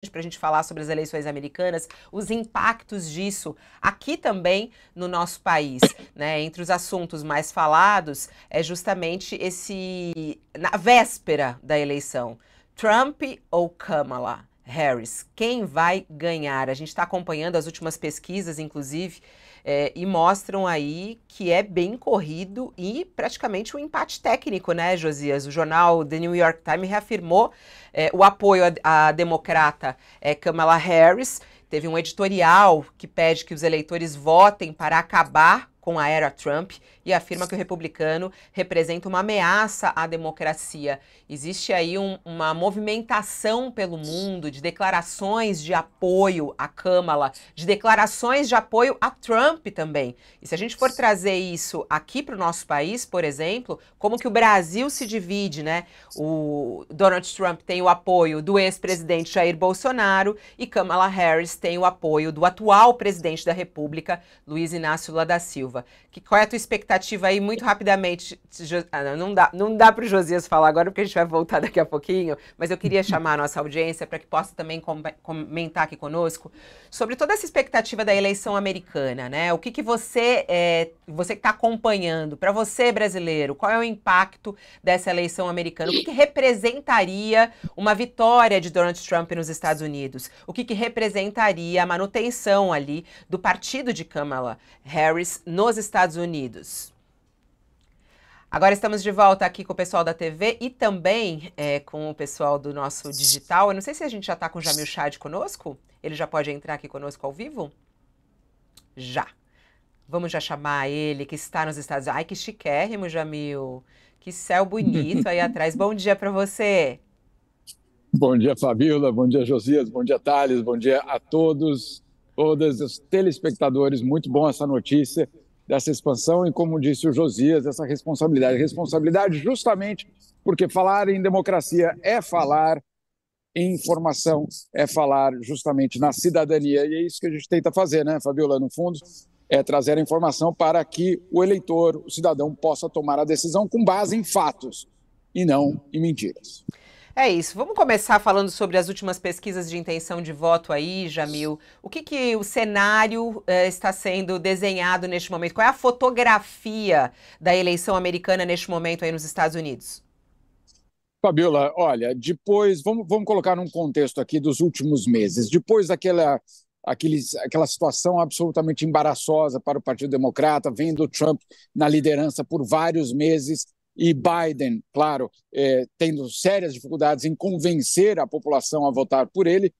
para a gente falar sobre as eleições americanas, os impactos disso aqui também no nosso país, né? Entre os assuntos mais falados é justamente na véspera da eleição, Trump ou Kamala Harris, quem vai ganhar? A gente está acompanhando as últimas pesquisas, inclusive, e mostram aí que é bem corrido e praticamente um empate técnico, né, Josias? O jornal The New York Times reafirmou o apoio à democrata Kamala Harris. Teve um editorial que pede que os eleitores votem para acabar com a era Trump e afirma que o republicano representa uma ameaça à democracia. Existe aí uma movimentação pelo mundo de declarações de apoio à Kamala, de declarações de apoio a Trump também. E se a gente for trazer isso aqui para o nosso país, por exemplo, como que o Brasil se divide, né? O Donald Trump tem o apoio do ex-presidente Jair Bolsonaro e Kamala Harris tem o apoio do atual presidente da República, Luiz Inácio Lula da Silva. Qual é a tua expectativa aí, muito rapidamente? Não dá para o Josias falar agora, porque a gente vai voltar daqui a pouquinho, mas eu queria chamar a nossa audiência para que possa também comentar aqui conosco sobre toda essa expectativa da eleição americana, né? O que você que está acompanhando, para você, brasileiro, qual é o impacto dessa eleição americana? O que representaria uma vitória de Donald Trump nos Estados Unidos? O que representaria a manutenção ali do partido de Kamala Harris nos Estados Unidos? Agora estamos de volta aqui com o pessoal da TV e também com o pessoal do nosso digital. Eu não sei se a gente já está com o Jamil Chad conosco. Ele já pode entrar aqui conosco ao vivo? Já. Vamos já chamar ele, que está nos Estados Unidos. Ai, que chiquérrimo, Jamil. Que céu bonito aí atrás. Bom dia para você. Bom dia, Fabíola. Bom dia, Josias. Bom dia, Thales. Bom dia a todos, todas os telespectadores. Muito bom essa notícia dessa expansão e, como disse o Josias, essa responsabilidade. Responsabilidade justamente porque falar em democracia é falar em informação, é falar justamente na cidadania. E é isso que a gente tenta fazer, né, Fabíola? No fundo, é trazer a informação para que o eleitor, o cidadão, possa tomar a decisão com base em fatos e não em mentiras. É isso. Vamos começar falando sobre as últimas pesquisas de intenção de voto aí, Jamil. O que o cenário está sendo desenhado neste momento? Qual é a fotografia da eleição americana neste momento aí nos Estados Unidos? Fabiola, olha, depois, vamos colocar num contexto aqui dos últimos meses. Depois aquela situação absolutamente embaraçosa para o Partido Democrata, vendo Trump na liderança por vários meses, e Biden, claro, tendo sérias dificuldades em convencer a população a votar por ele,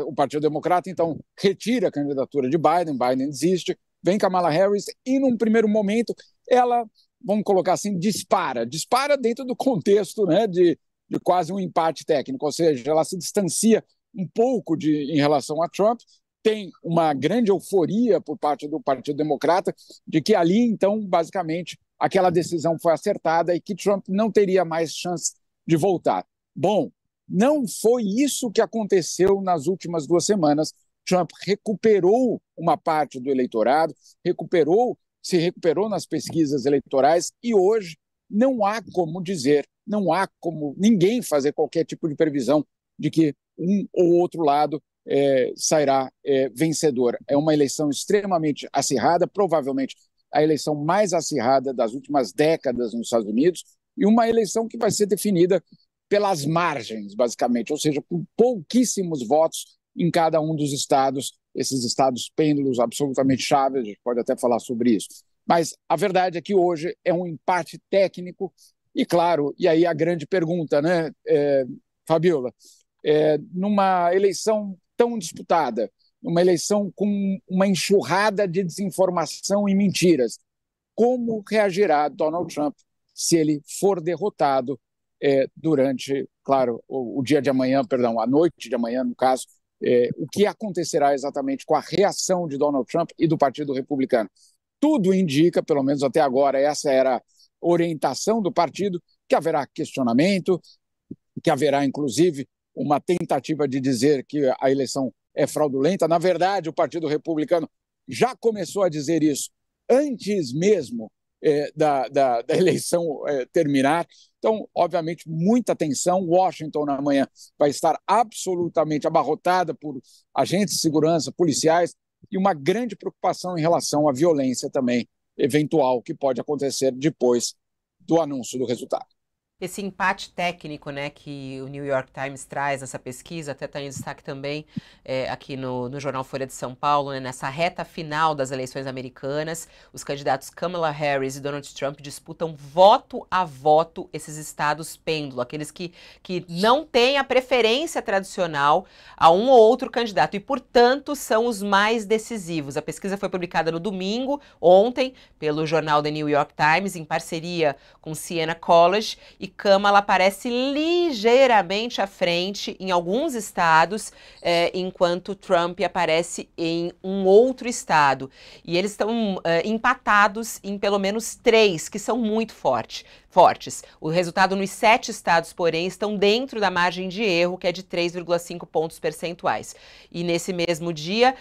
o Partido Democrata, então, retira a candidatura de Biden, Biden desiste, vem Kamala Harris e, num primeiro momento, ela, vamos colocar assim, dispara dentro do contexto, né, de quase um empate técnico, ou seja, ela se distancia um pouco em relação a Trump, tem uma grande euforia por parte do Partido Democrata de que ali, então, basicamente, aquela decisão foi acertada e que Trump não teria mais chance de voltar. Bom, não foi isso que aconteceu nas últimas 2 semanas. Trump recuperou uma parte do eleitorado, se recuperou nas pesquisas eleitorais e hoje não há como dizer, não há como ninguém fazer qualquer tipo de previsão de que um ou outro lado sairá vencedor. É uma eleição extremamente acirrada, provavelmente a eleição mais acirrada das últimas décadas nos Estados Unidos, e uma eleição que vai ser definida pelas margens, basicamente, ou seja, com pouquíssimos votos em cada um dos estados, esses estados pêndulos absolutamente chaves, a gente pode até falar sobre isso. Mas a verdade é que hoje é um empate técnico, e claro, e aí a grande pergunta, né, Fabiola, numa eleição tão disputada, uma eleição com uma enxurrada de desinformação e mentiras. Como reagirá Donald Trump se ele for derrotado durante, claro, o dia de amanhã, perdão, a noite de amanhã, no caso, o que acontecerá exatamente com a reação de Donald Trump e do Partido Republicano? Tudo indica, pelo menos até agora, essa era a orientação do partido, que haverá questionamento, que haverá, inclusive, uma tentativa de dizer que a eleição é fraudulenta. Na verdade, o Partido Republicano já começou a dizer isso antes mesmo da eleição terminar. Então, obviamente, muita atenção. Washington, na manhã, vai estar absolutamente abarrotada por agentes de segurança, policiais, e uma grande preocupação em relação à violência também, eventual, que pode acontecer depois do anúncio do resultado. Esse empate técnico, né, que o New York Times traz nessa pesquisa, até está em destaque também aqui no jornal Folha de São Paulo, né, nessa reta final das eleições americanas, os candidatos Kamala Harris e Donald Trump disputam voto a voto esses estados pêndulo, aqueles que não têm a preferência tradicional a um ou outro candidato e, portanto, são os mais decisivos. A pesquisa foi publicada no domingo, ontem, pelo jornal The New York Times, em parceria com Siena College, e Kamala aparece ligeiramente à frente em alguns estados, enquanto Trump aparece em um outro estado. E eles estão empatados em pelo menos 3, que são muito fortes. O resultado nos 7 estados, porém, estão dentro da margem de erro, que é de 3,5 pontos percentuais. E nesse mesmo dia,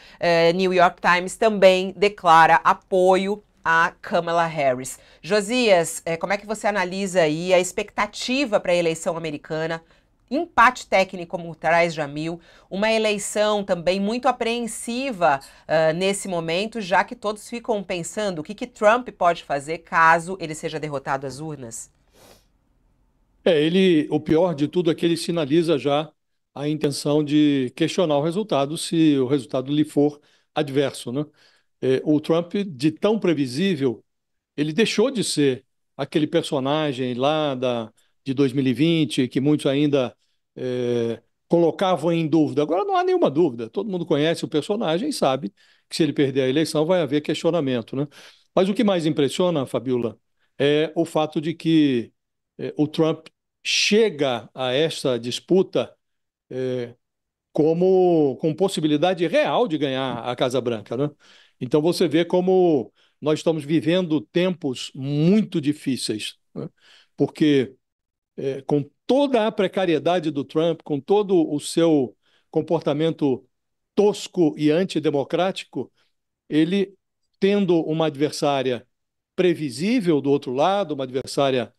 New York Times também declara apoio a Kamala Harris. Josias, como é que você analisa aí a expectativa para a eleição americana? Empate técnico, como traz Jamil, uma eleição também muito apreensiva nesse momento, já que todos ficam pensando o que Trump pode fazer caso ele seja derrotado às urnas. O pior de tudo é que ele sinaliza já a intenção de questionar o resultado se o resultado lhe for adverso, né? O Trump, de tão previsível, ele deixou de ser aquele personagem lá de 2020, que muitos ainda colocavam em dúvida. Agora não há nenhuma dúvida, todo mundo conhece o personagem e sabe que se ele perder a eleição vai haver questionamento, né? Mas o que mais impressiona, Fabiola, é o fato de que o Trump chega a esta disputa com possibilidade real de ganhar a Casa Branca, né? Então você vê como nós estamos vivendo tempos muito difíceis, né? Porque com toda a precariedade do Trump, com todo o seu comportamento tosco e antidemocrático, ele tendo uma adversária previsível do outro lado, uma adversária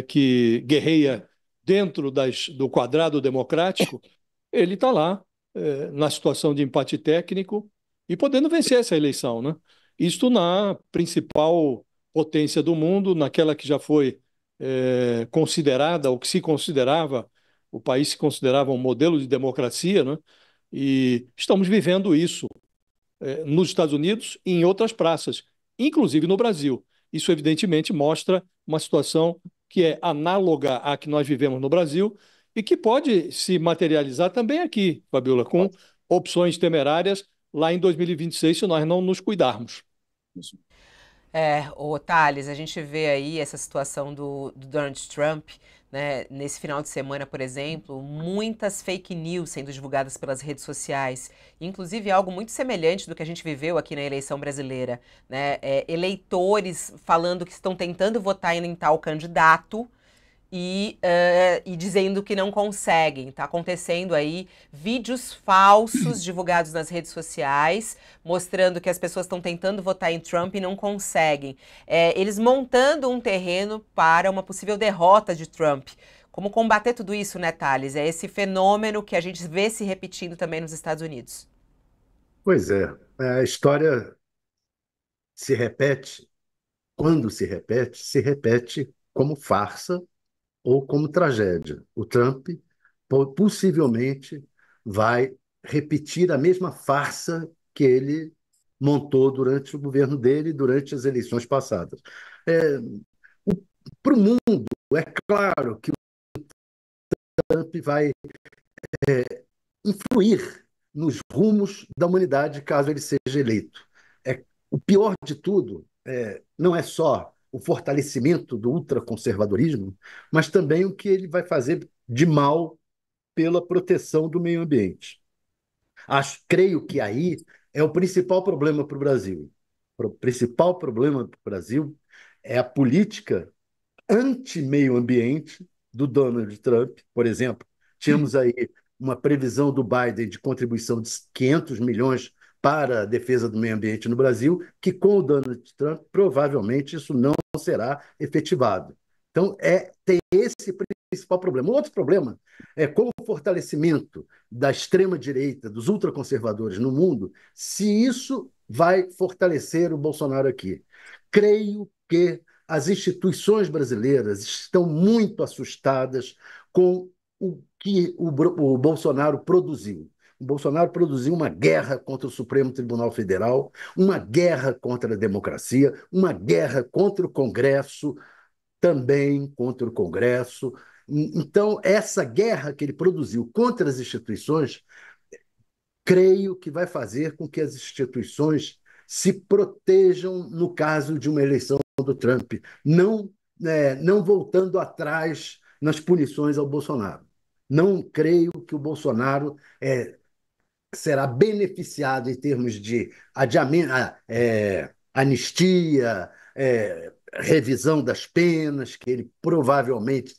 que guerreia dentro do quadrado democrático, ele está lá na situação de empate técnico e podendo vencer essa eleição, né? Isto na principal potência do mundo, naquela que já foi considerada, ou que se considerava, o país se considerava um modelo de democracia, né? E estamos vivendo isso nos Estados Unidos e em outras praças, inclusive no Brasil. Isso, evidentemente, mostra uma situação que é análoga à que nós vivemos no Brasil e que pode se materializar também aqui, Fabiola, com opções temerárias lá em 2026, se nós não nos cuidarmos. O Thales, a gente vê aí essa situação do Donald Trump, né, nesse final de semana, por exemplo, muitas fake news sendo divulgadas pelas redes sociais, inclusive algo muito semelhante do que a gente viveu aqui na eleição brasileira, né, eleitores falando que estão tentando votar em tal candidato, e dizendo que não conseguem. Está acontecendo aí vídeos falsos divulgados nas redes sociais, mostrando que as pessoas estão tentando votar em Trump e não conseguem. Eles montando um terreno para uma possível derrota de Trump. Como combater tudo isso, né, Thales? É esse fenômeno que a gente vê se repetindo também nos Estados Unidos. Pois é, a história se repete, quando se repete como farsa ou como tragédia. O Trump possivelmente vai repetir a mesma farsa que ele montou durante o governo dele, durante as eleições passadas. Para o mundo, é claro que o Trump vai influir nos rumos da humanidade caso ele seja eleito. O pior de tudo não é só o fortalecimento do ultraconservadorismo, mas também o que ele vai fazer de mal pela proteção do meio ambiente. Creio que aí é o principal problema para o Brasil. O principal problema para o Brasil é a política anti-meio ambiente do Donald Trump, por exemplo. Tínhamos aí uma previsão do Biden de contribuição de 500 milhões para a defesa do meio ambiente no Brasil, que com o Donald Trump provavelmente isso não será efetivado. Então, tem esse principal problema. Outro problema é com o fortalecimento da extrema-direita, dos ultraconservadores no mundo, se isso vai fortalecer o Bolsonaro aqui. Creio que as instituições brasileiras estão muito assustadas com o que o Bolsonaro produziu. O Bolsonaro produziu uma guerra contra o Supremo Tribunal Federal, uma guerra contra a democracia, uma guerra contra o Congresso, também contra o Congresso. Então, essa guerra que ele produziu contra as instituições, creio que vai fazer com que as instituições se protejam no caso de uma eleição do Trump, não voltando atrás nas punições ao Bolsonaro. Não creio que o Bolsonaro será beneficiado em termos de adiamento, anistia, revisão das penas que ele provavelmente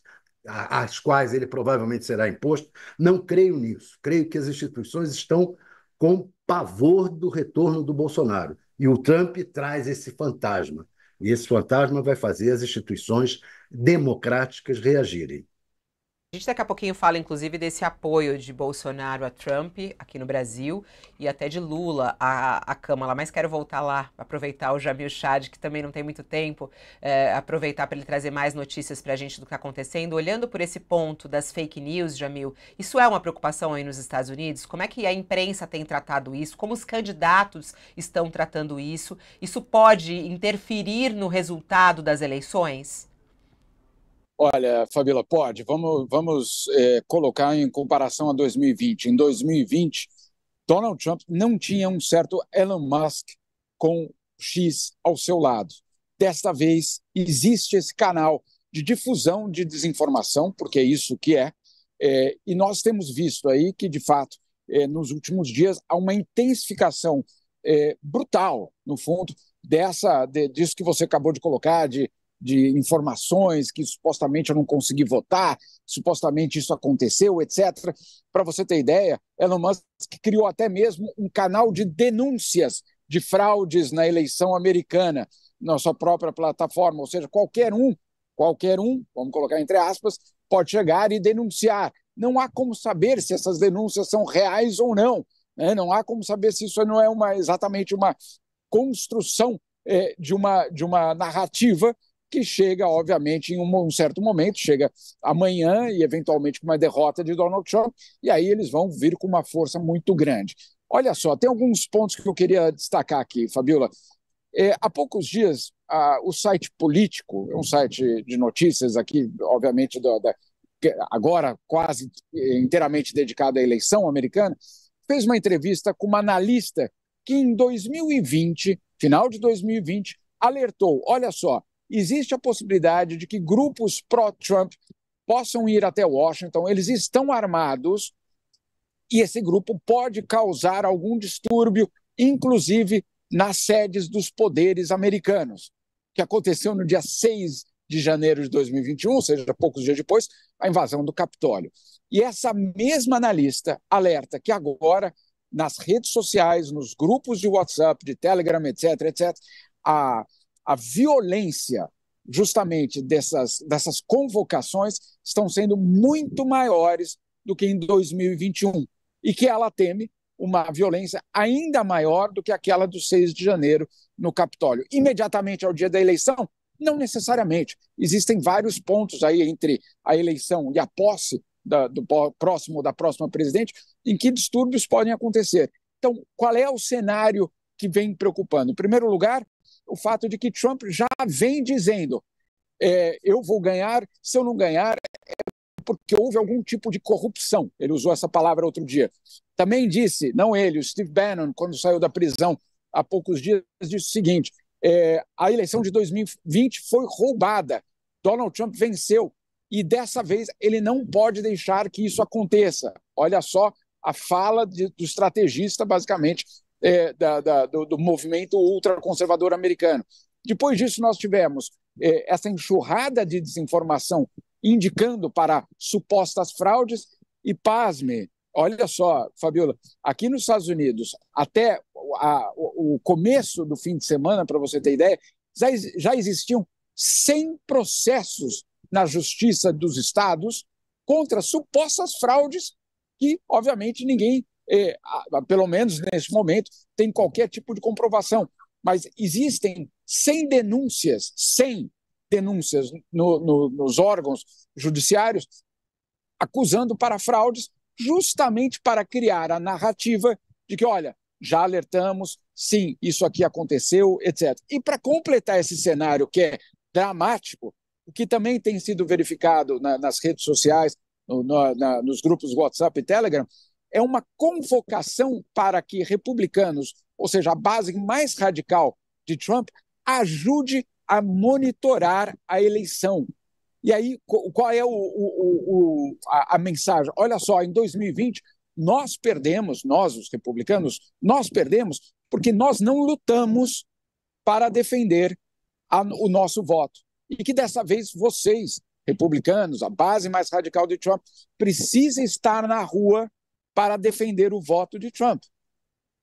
às quais ele provavelmente será imposto. Não creio nisso. Creio que as instituições estão com pavor do retorno do Bolsonaro. E o Trump traz esse fantasma. E esse fantasma vai fazer as instituições democráticas reagirem. A gente daqui a pouquinho fala, inclusive, desse apoio de Bolsonaro a Trump aqui no Brasil e até de Lula à Câmara, mas quero voltar lá, aproveitar o Jamil Chad, que também não tem muito tempo, aproveitar para ele trazer mais notícias para a gente do que está acontecendo. Olhando por esse ponto das fake news, Jamil, isso é uma preocupação aí nos Estados Unidos? Como é que a imprensa tem tratado isso? Como os candidatos estão tratando isso? Isso pode interferir no resultado das eleições? Olha, Fabíola, pode. Vamos colocar em comparação a 2020. Em 2020, Donald Trump não tinha um certo Elon Musk com X ao seu lado. Desta vez, existe esse canal de difusão de desinformação, porque é isso que e nós temos visto aí que, de fato, nos últimos dias, há uma intensificação brutal, no fundo, disso que você acabou de colocar, de informações que supostamente eu não consegui votar, supostamente isso aconteceu, etc. Para você ter ideia, Elon Musk criou até mesmo um canal de denúncias de fraudes na eleição americana na sua própria plataforma, ou seja, qualquer um, vamos colocar entre aspas, pode chegar e denunciar. Não há como saber se essas denúncias são reais ou não, né? Não há como saber se isso não é exatamente uma construção de uma narrativa que chega, obviamente, em um certo momento, chega amanhã e, eventualmente, com uma derrota de Donald Trump, e aí eles vão vir com uma força muito grande. Olha só, tem alguns pontos que eu queria destacar aqui, Fabíola. Há poucos dias, o site Político, um site de notícias aqui, obviamente, agora quase inteiramente dedicado à eleição americana, fez uma entrevista com uma analista que, em 2020, final de 2020, alertou, olha só, existe a possibilidade de que grupos pró-Trump possam ir até Washington, eles estão armados e esse grupo pode causar algum distúrbio, inclusive nas sedes dos poderes americanos, que aconteceu no dia 6 de janeiro de 2021, ou seja, poucos dias depois, a invasão do Capitólio. E essa mesma analista alerta que agora, nas redes sociais, nos grupos de WhatsApp, de Telegram, etc., a violência justamente dessas convocações estão sendo muito maiores do que em 2021 e que ela teme uma violência ainda maior do que aquela do 6 de janeiro no Capitólio. Imediatamente ao dia da eleição? Não necessariamente. Existem vários pontos aí entre a eleição e a posse da próxima presidente em que distúrbios podem acontecer. Então, qual é o cenário que vem preocupando? Em primeiro lugar, o fato de que Trump já vem dizendo eu vou ganhar, se eu não ganhar é porque houve algum tipo de corrupção. Ele usou essa palavra outro dia. Também disse, não ele, o Steve Bannon, quando saiu da prisão há poucos dias, disse o seguinte, a eleição de 2020 foi roubada, Donald Trump venceu e dessa vez ele não pode deixar que isso aconteça. Olha só a fala do estrategista, basicamente, do movimento ultraconservador americano. Depois disso, nós tivemos essa enxurrada de desinformação indicando para supostas fraudes e, pasme, olha só, Fabiola, aqui nos Estados Unidos, até o começo do fim de semana, para você ter ideia, já existiam 100 processos na Justiça dos Estados contra supostas fraudes que, obviamente, ninguém, pelo menos nesse momento, tem qualquer tipo de comprovação. Mas existem 100 denúncias nos órgãos judiciários acusando para fraudes, justamente para criar a narrativa de que, olha, já alertamos, sim, isso aqui aconteceu, etc. E para completar esse cenário que é dramático, o que também tem sido verificado nas redes sociais, nos grupos WhatsApp e Telegram, é uma convocação para que republicanos, ou seja, a base mais radical de Trump, ajude a monitorar a eleição. E aí, qual é a mensagem? Olha só, em 2020, nós, os republicanos, nós perdemos porque nós não lutamos para defender o nosso voto. E que dessa vez vocês, republicanos, a base mais radical de Trump, precisa estar na rua para defender o voto de Trump.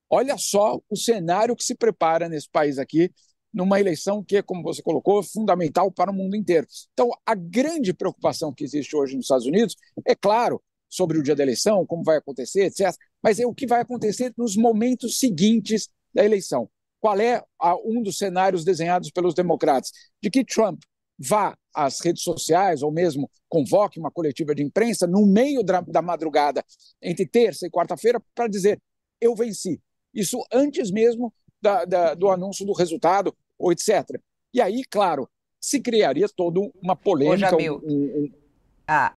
Olha só o cenário que se prepara nesse país aqui, numa eleição que, como você colocou, é fundamental para o mundo inteiro. Então, a grande preocupação que existe hoje nos Estados Unidos é, claro, sobre o dia da eleição, como vai acontecer, etc., mas é o que vai acontecer nos momentos seguintes da eleição. Qual é um dos cenários desenhados pelos democratas? De que Trump vá às redes sociais ou mesmo convoque uma coletiva de imprensa no meio da madrugada, entre terça e quarta-feira, para dizer, eu venci. Isso antes mesmo do anúncio do resultado, ou etc. E aí, claro, se criaria toda uma polêmica. Ô, Jamil,